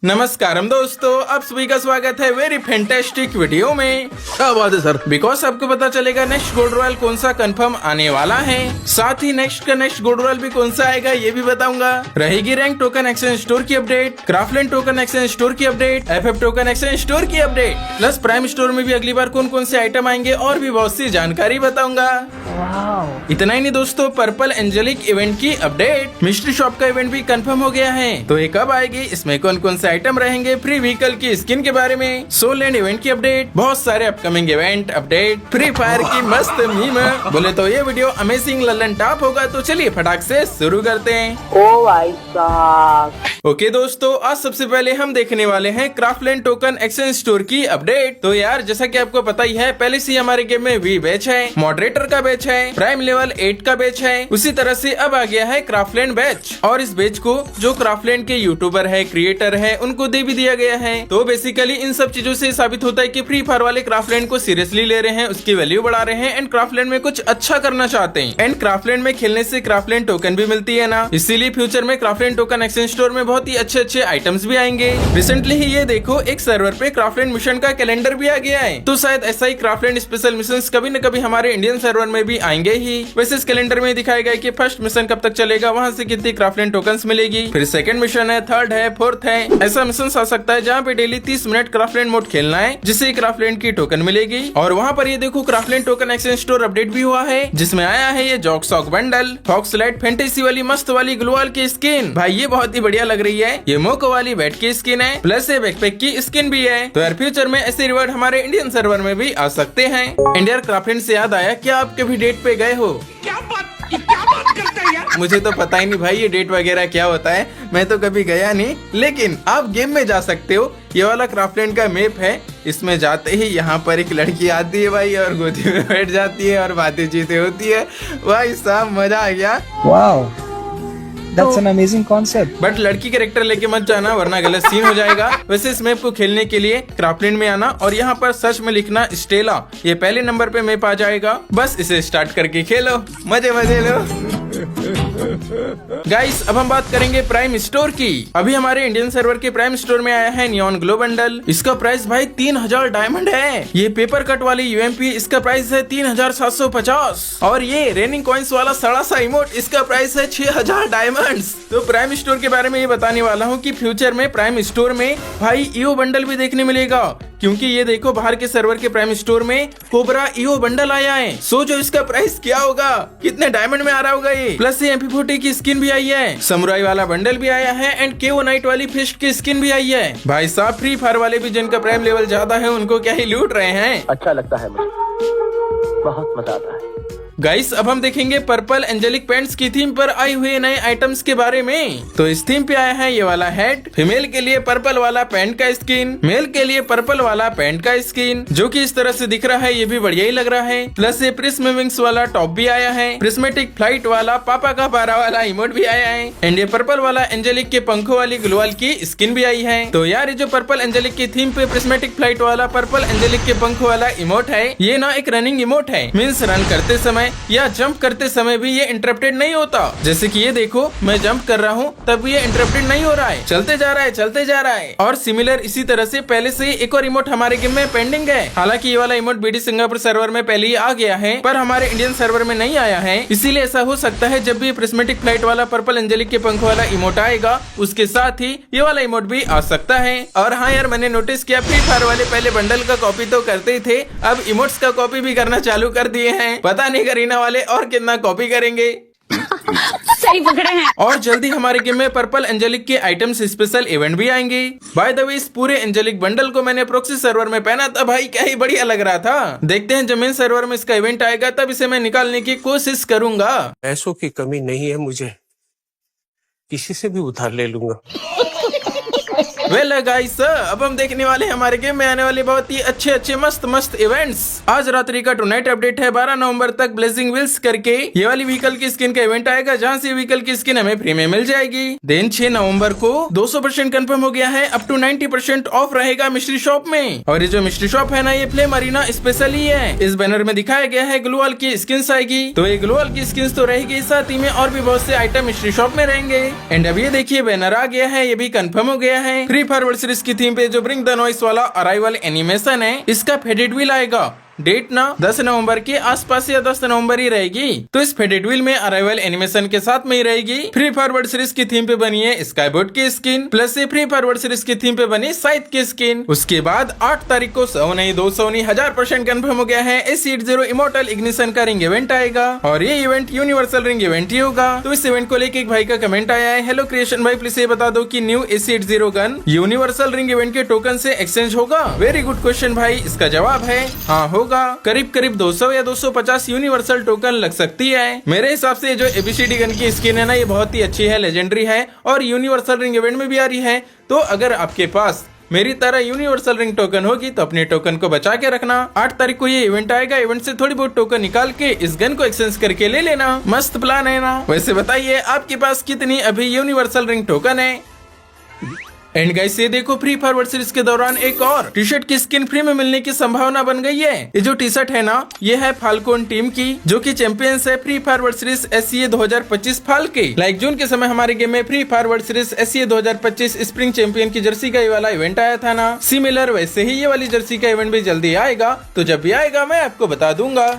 नमस्कारम दोस्तों, आप सभी का स्वागत है वेरी फैंटास्टिक वीडियो में। क्या बात है सर? बिकॉज आपको पता चलेगा नेक्स्ट गोल्ड रॉयल कौन सा कंफर्म आने वाला है, साथ ही नेक्स्ट का नेक्स्ट गोल्ड रॉयल भी कौन सा आएगा ये भी बताऊंगा। रहेगी रैंक टोकन एक्सचेंज स्टोर की update, Craftland token exchange store की update, FF token exchange store की अपडेट, प्लस प्राइम स्टोर में भी अगली बार कौन कौन से आइटम आएंगे और भी बहुत सी जानकारी बताऊंगा। इतना ही नहीं दोस्तों, पर्पल एंजेलिक इवेंट की अपडेट, मिस्ट्री शॉप का इवेंट भी कंफर्म हो गया है, तो ये कब आएगी, इसमें कौन कौन से आइटम रहेंगे, फ्री व्हीकल की स्किन के बारे में, सोल लैंड इवेंट की अपडेट, बहुत सारे upcoming event update, free fire की मस्त मीम। बोले तो ये वीडियो अमेजिंग लल्लन टॉप होगा, तो चलिए फटाक से शुरू करते हैं। ओ भाई साहब। ओके दोस्तों, आज सबसे पहले हम देखने वाले हैं क्राफ्टलैंड टोकन एक्सचेंज स्टोर की अपडेट। तो यार जैसा कि आपको पता ही है, पहले से हमारे गेम में वी बैच है, मॉडरेटर का बैच है, प्राइम लेवल 8 का बैच है, उसी तरह से अब आ गया है क्राफ्टलैंड बैच। और इस बैच को जो क्राफ्टलैंड के यूट्यूबर है, क्रिएटर है, उनको दे भी दिया गया है। तो बेसिकली इन सब चीजों से साबित होता है कि फ्री फायर वाले क्राफ्टलैंड को सीरियसली ले रहे हैं, उसकी वैल्यू बढ़ा रहे हैं एंड क्राफ्टलैंड में कुछ अच्छा करना चाहते हैं। एंड क्राफ्टलैंड में खेलने से क्राफ्टलैंड टोकन भी मिलती है ना, इसीलिए फ्यूचर में क्राफ्टलैंड टोकन एक्सचेंज स्टोर में बहुत ही अच्छे अच्छे आइटम्स भी आएंगे। रिसेंटली ही ये देखो, एक सर्वर पे क्राफ्टलैंड मिशन का कैलेंडर भी आ गया है, तो शायद ऐसा ही क्राफ्टलैंड स्पेशल मिशन कभी न कभी हमारे इंडियन सर्वर में भी आएंगे ही। वैसे इस कैलेंडर में दिखाया गया कि फर्स्ट मिशन कब तक चलेगा, वहाँ से कितनी क्राफ्टलैंड टोकन्स मिलेगी, फिर सेकंड मिशन है, थर्ड है, फोर्थ है, ऐसा मिशन आ सकता है जहाँ पे डेली 30 मिनट क्राफ्टलैंड मोड खेलना है, जिससे क्राफ्टलैंड की टोकन मिलेगी। और वहाँ पर ये देखो Craftland token exchange store update भी हुआ है, जिसमें आया है ये jock sock bundle, fox light fantasy वाली मस्त वाली ग्लोवाल की स्किन। भाई ये बहुत ही बढ़िया लग रही है, ये मोको वाली बैट की स्किन है, प्लस ये बैकपैक की स्किन भी है। तो यार फ्यूचर में ऐसे रिवॉर्ड हमारे इंडियन सर्वर में भी आ सकते हैं। इंडियन क्राफ्टलैंड से याद आया, क्या आप कभी डेट पे गए हो? क्या बात करते हैं यार? मुझे तो पता ही नहीं भाई ये डेट वगैरह क्या होता है, मैं तो कभी गया नहीं, लेकिन आप गेम में जा सकते हो। ये वाला क्राफ्टलैंड का मैप है, इसमें जाते ही यहाँ पर एक लड़की आती है भाई, और गोदी में बैठ जाती है और बातें चीतें होती है। भाई साहब मजा आ गया। Wow, that's an amazing concept. But लड़की कैरेक्टर लेके मत जाना, वरना गलत सीन हो जाएगा। वैसे इस मैप को खेलने के लिए क्राफ्टलैंड में आना और यहाँ पर सर्च में लिखना स्टेला, ये पहले नंबर पे मैप आ जाएगा। बस इसे स्टार्ट करके खेलो, मजे मजे लो। गाइस अब हम बात करेंगे प्राइम स्टोर की। अभी हमारे इंडियन सर्वर के प्राइम स्टोर में आया है नियॉन ग्लो बंडल। इसका प्राइस भाई 3000 डायमंड है। ये पेपर कट वाली यूएमपी, इसका प्राइस है 3750। और ये रेनिंग कॉइंस वाला सड़ा सा इमोट, इसका प्राइस है 6000 डायमंड्स। तो प्राइम स्टोर के बारे में ये बताने वाला हूँ कि फ्यूचर में प्राइम स्टोर में भाई ईओ बंडल भी देखने मिलेगा, क्योंकि ये देखो बाहर के सर्वर के प्राइम स्टोर में कोबरा ईओ बंडल आया है। सोचो इसका प्राइस क्या होगा, कितने डायमंड में आ रहा होगा ये। प्लस ये MP40 की स्किन भी आई है, समुराई वाला बंडल भी आया है एंड KO नाइट वाली फिस्ट की स्किन भी आई है। भाई साहब फ्री फायर वाले भी जिनका प्राइम लेवल ज्यादा है, उनको क्या ही लूट रहे हैं। अच्छा लगता है मुझे, बहुत मजा आता है। गाइस अब हम देखेंगे पर्पल एंजेलिक पैंट्स की थीम पर आए हुए नए आइटम्स के बारे में। तो इस थीम पे आया है ये वाला हेड, फीमेल के लिए पर्पल वाला पैंट का स्किन, मेल के लिए पर्पल वाला पैंट का स्किन, जो कि इस तरह से दिख रहा है, ये भी बढ़िया ही लग रहा है। प्लस ये प्रिज्म विंग्स वाला टॉप भी आया है, प्रिस्मेटिक फ्लाइट वाला पापा का पारा वाला इमोट भी आया है, एंड ये पर्पल वाला एंजेलिक के पंखों वाली ग्लोवाल की स्किन भी आई है। तो यार ये जो पर्पल एंजेलिक की थीम पे प्रिस्मेटिक फ्लाइट वाला पर्पल एंजेलिक के पंखों वाला इमोट है, ये ना एक रनिंग इमोट है, मीन्स रन करते समय या जंप करते समय भी ये इंटरप्टेड नहीं होता। जैसे कि ये देखो, मैं जंप कर रहा हूँ तब ये इंटरप्टेड नहीं हो रहा है, चलते जा रहा है चलते जा रहा है। और सिमिलर इसी तरह से पहले से एक और इमोट हमारे गेम में पेंडिंग है। हालांकि ये वाला इमोट BD सिंगापुर सर्वर में पहले ही आ गया है, पर हमारे इंडियन सर्वर में नहीं आया है। इसीलिए ऐसा हो सकता है जब भी प्रिस्मेटिक फ्लाइट वाला पर्पल एंजेलिक के पंख वाला इमोट आएगा, उसके साथ ही ये वाला इमोट भी आ सकता है। और हाँ यार, मैंने नोटिस किया फ्री फायर वाले पहले बंडल का कॉपी तो करते ही थे, अब इमोट्स का कॉपी भी करना चालू कर दिए हैं। पता नहीं करीना वाले और कितना कॉपी करेंगे। सही पकड़े हैं। और जल्दी हमारे गेम में पर्पल एंजेलिक के आइटम्स स्पेशल इवेंट भी आएंगे। बाय द वे इस पूरे एंजेलिक बंडल को मैंने प्रोक्सी सर्वर में पहना था भाई, क्या ही बढ़िया लग रहा था। देखते हैं जब मेन सर्वर में इसका इवेंट आएगा तब इसे मैं निकालने की कोशिश करूंगा। पैसों की कमी नहीं है मुझे, किसी से भी उधार ले लूंगा। वेल गाइस, अब हम देखने वाले हैं हमारे गेम में आने वाले बहुत ही अच्छे अच्छे मस्त मस्त इवेंट्स। आज रात्रि का टुनाइट अपडेट है, 12 नवंबर तक ब्लेजिंग व्हील्स करके ये वाली व्हीकल की स्किन का इवेंट आएगा, जहां से व्हीकल की स्किन हमें फ्री में मिल जाएगी। देन 6 नवंबर को 200% कंफर्म हो गया है, अप टू 90% ऑफ रहेगा मिस्ट्री शॉप में। और ये जो मिस्ट्री शॉप है ना, ये फ्लेम अरीना स्पेशल ही है। इस बैनर में दिखाया गया है ग्लोवाल की स्किन आएगी, तो ये ग्लोवाल की स्किन तो रहेगी, साथ ही में और भी बहुत से आइटम मिस्ट्री शॉप में रहेंगे। एंड अब ये देखिए बैनर आ गया है, ये भी कंफर्म हो गया है। फ्री फायर वर्ल्ड सीरीज की थीम पे जो ब्रिंग द नॉइस वाला अराइवल एनिमेशन है, इसका फेडेड व्हील आएगा। डेट ना 10 नवंबर के आसपास या 10 नवंबर ही रहेगी। तो इस फेडेड व्हील में अराइवल एनिमेशन के साथ में ही रहेगी। फ्री फायर वर्ल्ड सीरीज की थीम पे बनी है स्काई बोट की स्किन, प्लस से फ्री फायर वर्ल्ड सीरीज की थीम पे बनी साइथ की स्किन। उसके बाद 8 तारीख को 100 नहीं 200 नहीं 1000% कंफर्म हो गया है, AC80 इमोर्टल इग्निशन का रिंग इवेंट आएगा और ये इवेंट यूनिवर्सल रिंग इवेंट ही होगा। तो इस इवेंट को लेके एक भाई का कमेंट आया है, हेलो क्रिएशन भाई, प्लीज ये बता दो कि new AC80 gun universal ring event के टोकन से एक्सचेंज होगा? वेरी गुड क्वेश्चन भाई। इसका जवाब है हाँ होगा। करीब 200 या 250 यूनिवर्सल टोकन लग सकती है। मेरे हिसाब से जो ABCD गन की स्किन है ना, ये बहुत ही अच्छी है, लेजेंडरी है और यूनिवर्सल रिंग इवेंट में भी आ रही है। तो अगर आपके पास मेरी तरह यूनिवर्सल रिंग टोकन होगी तो अपने टोकन को बचा के रखना। 8 तारीख को ये इवेंट आएगा, इवेंट से थोड़ी बहुत टोकन निकाल के इस गन को एक्सचेंज करके ले लेना। मस्त प्लान है ना? वैसे बताइए आपके पास कितनी अभी यूनिवर्सल रिंग टोकन है? एंड गाइस ये देखो, फ्री फायर वर्ल्ड सीरीज के दौरान एक और टी शर्ट की स्किन फ्री में मिलने की संभावना बन गई है। ये जो टी शर्ट है ना, ये है फाल्कोन टीम की, जो कि चैंपियंस है free fire world series SCA 2025 फाल के। लाइक जून के समय हमारे गेम में free fire world series SCA 2025 spring champion की जर्सी का ये वाला इवेंट आया था ना, सिमिलर वैसे ही ये वाली जर्सी का इवेंट भी जल्दी आएगा। तो जब भी आएगा मैं आपको बता दूंगा।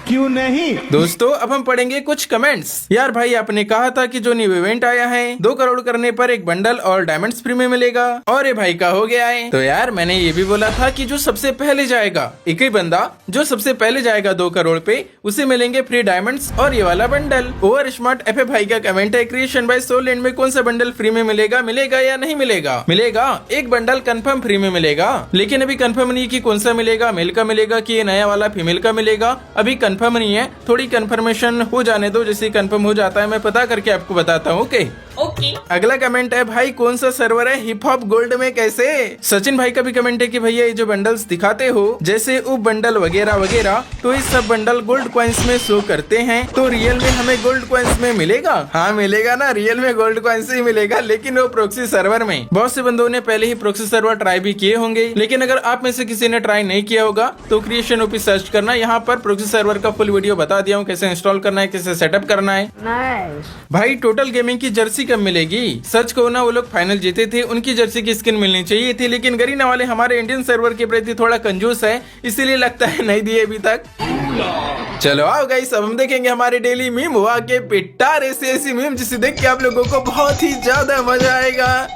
क्यों नहीं दोस्तों, अब हम पढ़ेंगे कुछ कमेंट्स। यार भाई, आपने कहा था कि जो न्यू इवेंट आया है 2 करोड़ करने पर एक बंडल और डायमंड्स फ्री में मिलेगा, और ये भाई का हो गया है। तो यार मैंने ये भी बोला था कि जो सबसे पहले जाएगा, एक ही बंदा जो सबसे पहले जाएगा 2 करोड़ पे, उसे मिलेंगे फ्री डायमंड्स और ये वाला बंडल। ओवर स्मार्ट FF भाई का कमेंट है, क्रिएशन भाई सोल एंड में कौन सा बंडल फ्री में मिलेगा? मिलेगा या नहीं मिलेगा? मिलेगा, एक बंडल कंफर्म फ्री में मिलेगा, लेकिन अभी कंफर्म नहीं कि कौन सा मिलेगा, मेल का मिलेगा कि ये नया वाला फीमेल का मिलेगा, अभी कंफर्म नहीं है। थोड़ी कंफर्मेशन हो जाने दो, जैसे कंफर्म हो जाता है मैं पता करके आपको बताता हूँ। ओके। अगला कमेंट है, भाई कौन सा सर्वर है हिप हॉप गोल्ड में कैसे? सचिन भाई का भी कमेंट है कि भैया ये जो बंडल्स दिखाते हो जैसे उप बंडल वगैरह वगैरह, तो ये सब बंडल गोल्ड कॉइन्स में शो करते हैं, तो रियल में हमें गोल्ड कॉइन्स में मिलेगा? हाँ मिलेगा ना, रियल में गोल्ड कॉइन्स ही मिलेगा, लेकिन वो प्रोक्सी सर्वर में। बहुत से बंदों ने पहले ही प्रोक्सी सर्वर ट्राई भी किए होंगे, लेकिन अगर आप में से किसी ने ट्राई नहीं किया होगा तो क्रिएशन ओपी सर्च करना, यहाँ पर प्रोक्सी सर्वर का फुल वीडियो बता दिया हूँ, कैसे इंस्टॉल करना है, कैसे सेटअप करना है। भाई टोटल गेमिंग की जर्सी कब मिलेगी? सच कहो ना, वो लोग फाइनल जीते थे, उनकी जर्सी की स्किन मिलनी चाहिए थी, लेकिन गरीना वाले हमारे इंडियन सर्वर के प्रति थोड़ा कंजूस है, इसीलिए लगता है नहीं दिए अभी तक। चलो आओ गाइस, अब हम देखेंगे हमारे डेली मीम हुआ के पिटार ऐसी मीम जिसे देख के आप लोगों को बहुत ही ज्यादा मजा आएगा।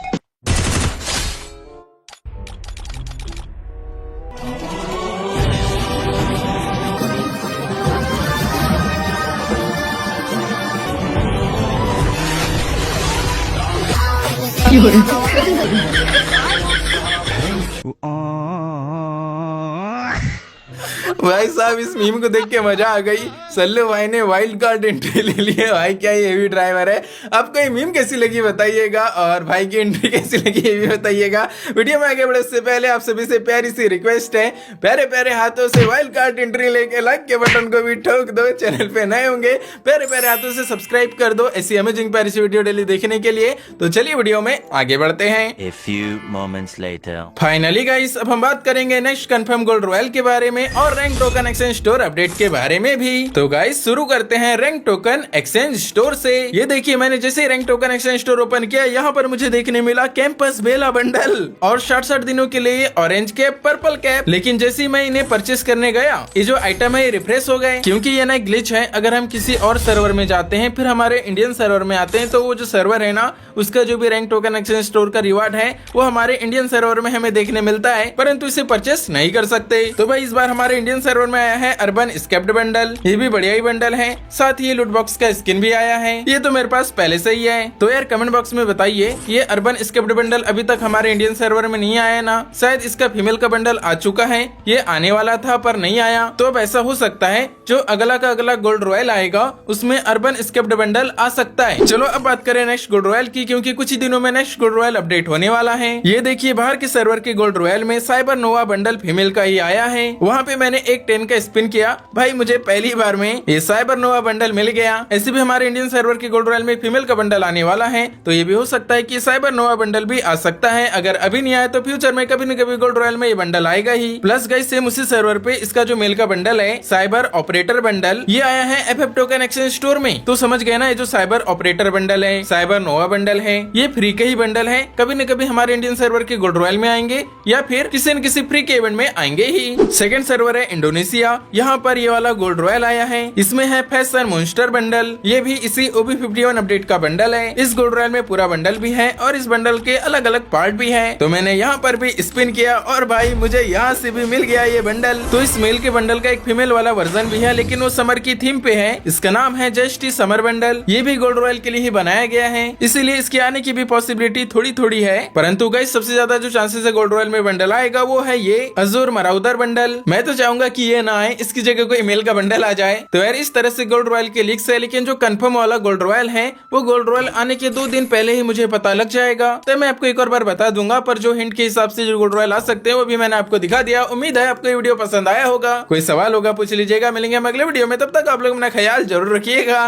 भाई साहब, इस मीम को देख के मजा आ गई। सल्लू भाई ने वाइल्ड कार्ड एंट्री ले ली है। भाई क्या ये हेवी ड्राइवर है? आपको ये मीम कैसी लगी बताइएगा, और भाई की एंट्री कैसी लगी ये भी बताइएगा। वीडियो में आगे बढ़ने से पहले आप सभी से प्यारी सी रिक्वेस्ट है, प्यारे प्यारे हाथों से वाइल्ड कार्ड एंट्री लेके लाइक के बटन को भी ठोक दो। चैनल पे नए होंगे प्यारे प्यारे हाथों से सब्सक्राइब कर दो ऐसी अमेजिंग प्यारी सी वीडियो डेली देखने के लिए। तो चलिए वीडियो में आगे बढ़ते हैं। A few moments later. Finally guys, अब हम बात करेंगे नेक्स्ट कंफर्म गोल्ड रॉयल के बारे में और rank token exchange store update के बारे में भी। तो गाइस शुरू करते हैं रैंक टोकन एक्सचेंज स्टोर से। ये देखिए, मैंने जैसे rank token exchange store open किया, यहाँ पर मुझे देखने मिला कैंपस बेला बंडल और 60 दिनों के लिए ऑरेंज कैप, पर्पल कैप। लेकिन जैसे ही मैं इन्हें परचेस करने गया, ये जो आइटम है ये रिफ्रेश हो गए, क्योंकि ये ना ग्लिच है। अगर हम किसी और सर्वर में जाते हैं फिर हमारे इंडियन सर्वर में आते हैं, तो वो जो सर्वर है ना, उसका जो भी रैंक टोकन एक्सचेंज स्टोर का रिवार्ड है वो हमारे इंडियन सर्वर में हमें देखने मिलता है, परंतु इसे परचेस नहीं कर सकते। तो भाई इस बार हमारे इंडियन सर्वर में आया है अर्बन स्केप्ड बंडल, ये भी बढ़िया ही बंडल है। साथ ही लूट बॉक्स का स्किन भी आया है, ये तो मेरे पास पहले से ही है। तो यार कमेंट बॉक्स में बताइए, ये अर्बन स्केप्ड बंडल अभी तक हमारे इंडियन सर्वर में नहीं आया ना? शायद इसका फीमेल का बंडल आ चुका है, ये आने वाला था पर नहीं आया। तो अब ऐसा हो सकता है जो अगला का अगला गोल्ड रॉयल आएगा उसमें अर्बन स्केप्ड बंडल आ सकता है। चलो अब बात करें नेक्स्ट गोल्ड रॉयल की, क्योंकि कुछ ही दिनों में नेक्स्ट गोल्ड रॉयल अपडेट होने वाला है। ये देखिए, बाहर के सर्वर के गोल्ड रॉयल में साइबर नोवा बंडल फीमेल का ही आया है। वहाँ पे मैंने एक 10 का स्पिन किया, भाई मुझे पहली बार में ये साइबर नोवा बंडल मिल गया। ऐसे भी हमारे इंडियन सर्वर के गोल्ड रॉयल में फीमेल का बंडल आने वाला है, तो ये भी हो सकता है कि साइबर नोवा बंडल भी आ सकता है। अगर अभी नहीं आया तो फ्यूचर में कभी न कभी गोल्ड रॉयल में ये बंडल आएगा ही। प्लस गाइस सेम उसी सर्वर पे इसका जो मेल का बंडल है साइबर ऑपरेटर बंडल, ये आया है FF टोकन एक्सचेंज स्टोर में। तो समझ गए ना, ये जो साइबर ऑपरेटर बंडल है, साइबर नोवा बंडल है, ये फ्री के ही बंडल है। कभी न कभी हमारे इंडियन सर्वर के गोल्ड रॉयल में आएंगे या फिर किसी न किसी फ्री के इवेंट में आएंगे ही। सेकंड सर्वर है इंडोनेशिया, यहाँ पर ये वाला गोल्ड रॉयल आया है। इसमें है फैशन मॉन्स्टर बंडल, ये भी इसी OB51 अपडेट का बंडल है। इस गोल्ड रॉयल में पूरा बंडल भी है और इस बंडल के अलग अलग पार्ट भी है। तो मैंने यहाँ पर भी स्पिन किया और भाई मुझे यहाँ से भी मिल गया ये बंडल। तो इस मेल के बंडल का एक फीमेल वाला वर्जन भी है, लेकिन वो समर की थीम पे है। इसका नाम है जस्ट समर बंडल। ये भी गोल्ड रॉयल के लिए ही बनाया गया है, इसीलिए इसके आने की भी पॉसिबिलिटी थोड़ी थोड़ी है। परंतु गाइस सबसे ज्यादा जो चांसेस है गोल्ड रॉयल में बंडल आएगा वो है ये अजूर मराउदर बंडल। मैं तो चाहूंगा कि ये ना आए, इसकी जगह कोई मेल का बंडल आ जाए। तो यार इस तरह से गोल्ड रॉयल के लीक्स है, लेकिन जो कंफर्म वाला गोल्ड रॉयल है वो गोल्ड रॉयल आने के 2 दिन पहले ही मुझे पता लग जाएगा। तो मैं आपको एक और बार बता दूंगा, पर जो हिंट के हिसाब से जो गोल्ड रॉयल आ सकते हैं वो भी मैंने आपको दिखा दिया। उम्मीद है आपको ये वीडियो पसंद आया होगा। कोई सवाल होगा पूछ लीजिएगा। मिलेंगे हम अगले वीडियो में, तब तक आप लोग अपना ख्याल जरूर रखिएगा।